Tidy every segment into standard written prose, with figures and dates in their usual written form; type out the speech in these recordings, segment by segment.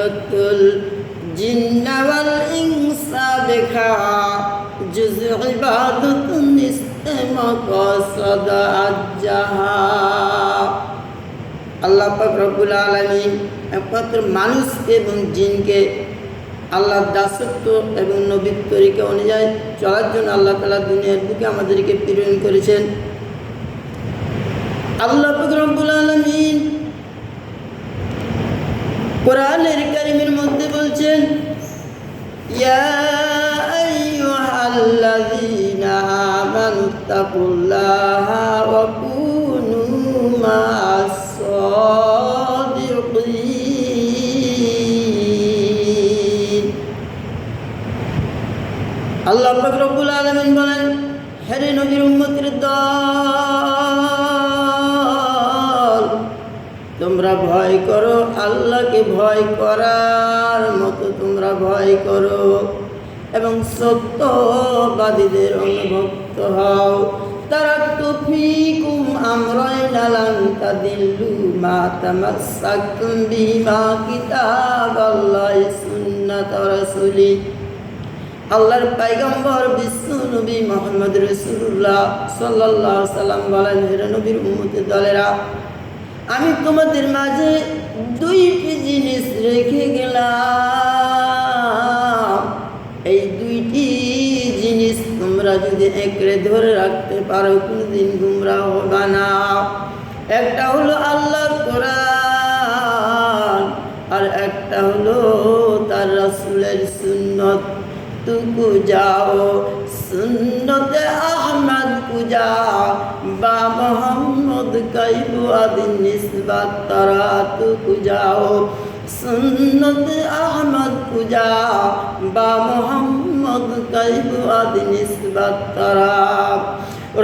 খালাকতুল জিন্না ওয়াল ইনসা বিহা জুজ ইবাদাতুন ইস্তেমাকাসাদ আজ্জাহা। আল্লাহ পাক রব্বুল আলামিন একমাত্র মানুষ এবং জিনকে আল্লাহর দাসত্ব এবং নবীর তরিকা অনুযায়ী চলার জন্য আল্লাহ তাআলা দুনিয়ার বুকে আমাদেরকে প্রেরণ করেছেন। আল্লাহ পাক রব্বুল আলামিন কোরআনের কারীমের মধ্যে বলছেন, ইয়া আইয়ুহাল্লাযীনা আমানুত্তাকুল্লাহা ওয়া কুনু মা'আস সাদিকিন। আল্লাহ পাক রব্বুল আলামিন বলেন, হে নবীর উম্মতের দল, তোমরা ভয় করো, আল্লাহকে ভয় করার মতো তোমরা ভয় করো এবং সত্যবাদীদের অনুভক্ত হও। তারাকতু ফীকুম আমরাইন লান তাদিল্লু মা তামাসসাকতুম বিমা কিতাবাল্লাহি সুন্নাত রাসূলি। আল্লাহর পয়গম্বর বিশ্ব নবী মুহাম্মদ রাসূলুল্লাহ সাল্লাল্লাহু আলাইহি সাল্লাম বলেন, হে নবীর উম্মতের দলেরা, আমি তোমাদের মাঝে দুইটি জিনিস রেখে গেলাম। এই দুইটি জিনিস তোমরা যদি একড়ে ধরে রাখতে পারো কোনোদিন গুমরাহ হবে না। একটা হলো আল্লাহর কোরআন, আর একটা হলো তার রাসূলের সুন্নত। तू को जाओ सुन्नत अहमद को जाओ बा मोहम्मद कैबु आदि निस्बत तरा तू को जाओ सुन्नत अहमद को जाओ बा मोहम्मद कैबु आदि निस्बत तरा।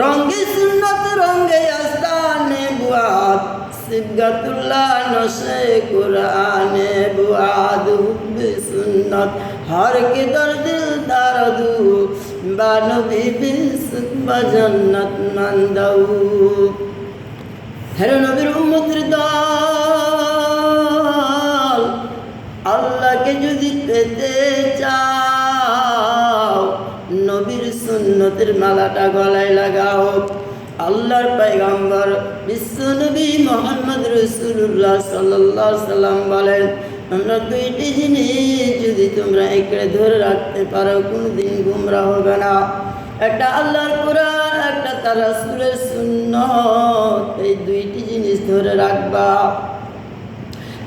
रंगे सुन्नत रंगे आस्ताने बुआद सिबगतुल्लाह नशे कुराने बुआद हुब सुन्नत हर के दर्द दारदू बानबी बिसुक बजन्नत मंदऊ। हेरे नबीर उम्मतेर दल, আল্লাহকে যদি পেতে চাও নবীর সুন্নতের মালাটা গলায় লাগাও। আল্লাহর পয়গম্বর বিশ্ব নবী মুহাম্মদ রাসূলুল্লাহ সাল্লাল্লাহু আলাইহি সাল্লাম বলেন, আমরা দুইটি জিনিস যদি তোমরা একড়ে ধরে রাখতে পারো কোনোদিন গুমরাহ হবে না। একটা আল্লাহর কোরআন, একটা তার রাসূলের সুন্নাত। এই দুইটি জিনিস ধরে রাখবা।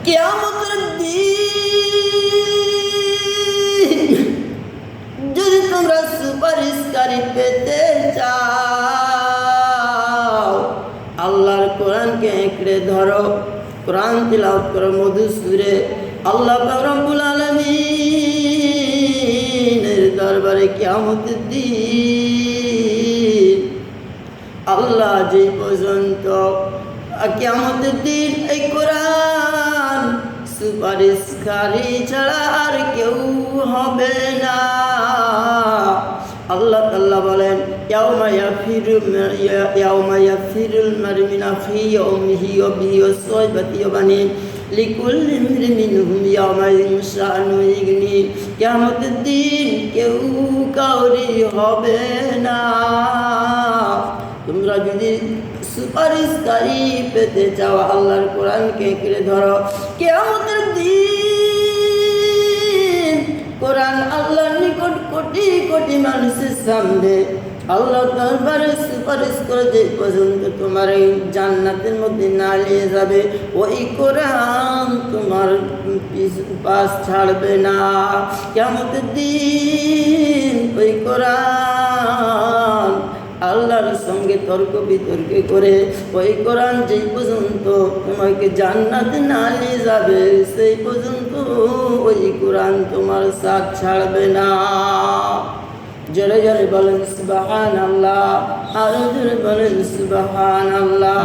কিয়ামতের দিন যদি তোমরা সুপারিশকারী পেতে চাও, আল্লাহর কোরআনকে একড়ে ধরো, কোরআন তিলাওয়াত করো মধুর সুরে। আল্লাহ পাক রব্বুল আলামিনের দরবারে কিয়ামতের দিন আল্লাহ যে পর্যন্ত কিয়ামতের দিন এই কোরআন সুপারিশকারী ছাড়া আর কেউ হবে না। আল্লাহ তাআলা বলেন, ইয়াউমা ইয়াফিরুল মার'উ মিন আখিহি ওয়া উম্মিহি ওয়া আবিহি ওয়া সাহিবাতিহি ওয়া বানিহি লিকুল্লি ইমরি'ইন মিনহুম ইয়াওমাইযিন শা'নুন ইগনি। কিয়ামতের দিন কেউ কাউরি হবে না। তোমরা যদি সুপারিশকারী পেতে চাও আল্লাহর কোরআনকে একড়ে ধরো। কিয়ামতের দিন কোরআন আল্লাহর নিকট কোটি কোটি মানুষের সামনে আল্লাহ দরবারে সুপারিশ করে যে পর্যন্ত তোমার এই জান্নাতের মধ্যে না নিয়ে যাবে, ওই কোরআন তোমার পাশ ছাড়বে না। কিয়ামতের দিন ওই কোরআন আল্লাহর সঙ্গে তর্ক বিতর্কে করে ওই কোরআন যেই পর্যন্ত তোমাকে জান্নাতে না নিয়ে যাবে সেই পর্যন্ত ওই কোরআন তোমার সাথ ছাড়বে না। জোরে জোরে বলেন সুবহানাল্লাহ, আরো জোরে বলেন সুবহানাল্লাহ।